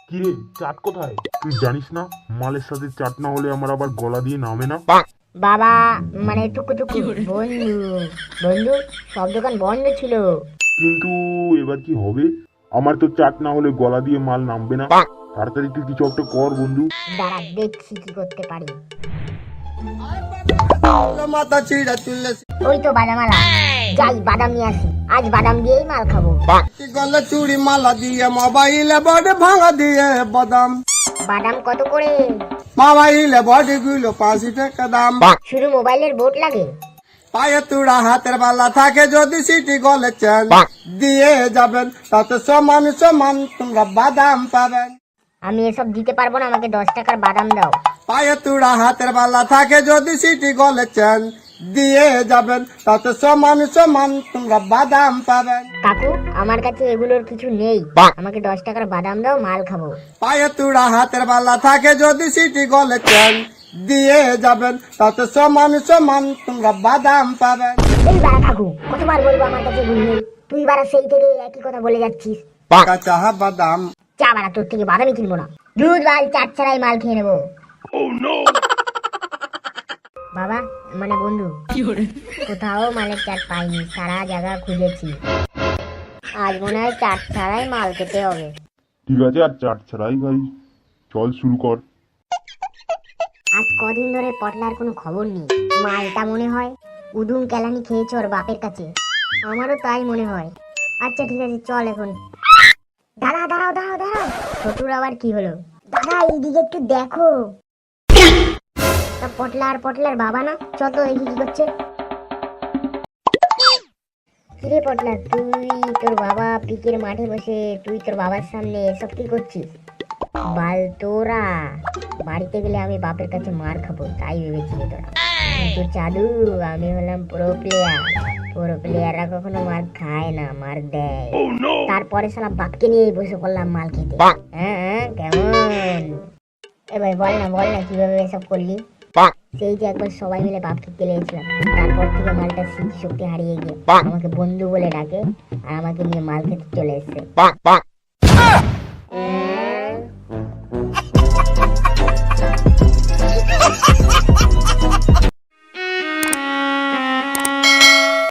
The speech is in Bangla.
কিরে, চাট কোথায়? তুই জানিস না মালের সাথে চাট না হলে আমার আবার গলা দিয়ে নামে না। বাবা, মানে টুকু টুকু বন্ধু বন্ধু সব দোকান বন্ধ ছিল। কিন্তু এবার কি হবে? আমার তো চাট না হলে গলা দিয়ে মাল নামবে না। তাড়াতাড়ি তুই কিছু একটা কর বন্ধু। দাঁড়া, দেখছি কি করতে পারি। ওই তো বাদামালা, যাই বাদাম নিয়ে আসি। আজ বাদাম দিয়েই মাল খাবো। গলে চুড়ি মালা দিয়ে মোবাইলে বডি ভাঙা দিয়ে বাদাম বাদাম কত করে? মোবাইলে বডি গুলো 5 টাকা দাম। শুধু মোবাইলের বোর্ড লাগে? পায়ে তুড়া হাতের বালা থাকে যদি সিটি গলে চেন দিয়ে যাবেন তাতে সমান সমান তোমরা বাদাম পাবেন। আমি এসব দিতে পারবো না, আমাকে 10 টাকার বাদাম দাও। পায়ে তুড়া হাতের বালা থাকে যদি সিটি গলে চেন দিয়ে যাবেন তাতে সমান সমান তোমরা বাদাম পাবেন। কাকু, আমার কাছে এগুলোর কিছু নেই, আমাকে 10 টাকার বাদাম দাও, মাল খাবো। পায়ে তুড়া হাতের বালা থাকে যদি সিটি গলে চেন দিয়ে যাবেন তাতে সমান সমান তোমরা বাদাম পাবেন। এই বাড়া কাকু, কতবার বলবো আমার কাছে এগুলো নেই? তুই বাড়া সেই থেকে একই কথা বলে যাচ্ছিস। কাঁচা বাদাম চা বাড়া, তোর থেকে বাদামই কিনবো না। দুধ বাল চাট ছাড়াই মাল খেয়ে নেবো। বাবা, মানে বন্ধু, কোথাও মালের চাট পাইনি, সারা জায়গা খুঁজেছি। আজ মনে হয় চাট ছাড়াই মাল খেতে হবে। ঠিক আছে, আর চাট ছাড়াই ভাই, চল শুরু কর। আজ কদিন ধরে পটলার কোনো খবর নেই। মালটা মনে হয় উদুম কেলানি খেয়েছে ওর বাপের কাছে। আমারও তাই মনে হয়। আচ্ছা ঠিক আছে, চল এখন। দাঁড়াও দাঁড়াও দাঁড়াও দাঁড়াও, ছোটুর আবার কি হলো? দাদা, এইদিকে একটু দেখো। তা পটলার বাবা না? চল তো দেখি কি করছে। কিরে পটলা, তুই তোর বাবা পিকের মাঠে বসে, তুই তোর বাবার সামনে এসব কি করছিস? বাল তোরা, বাড়িতে গেলে আমি বাপের কাছে মার খাবো তাই ভেবেছিলি তোরা। কিন্তু চাদু, আমি হলাম প্রো প্লেয়ার। প্রো প্লেয়াররা কখনো মার খায় না, মার দেয়। তারপরে শালা বাপকে নিয়ে বসে পড়লাম মাল খেতে। হ্যাঁ, কেমন? এ ভাই বল না কিভাবে এসব করলি? সেই যে একবার সবাই মিলে বাপকে কেলেছিলাম, তারপর থেকে মালটা স্মৃতি শক্তি হারিয়ে গিয়ে আমাকে বন্ধু বলে ডাকে আর আমাকে নিয়ে মাল খেতে চলে এসছে।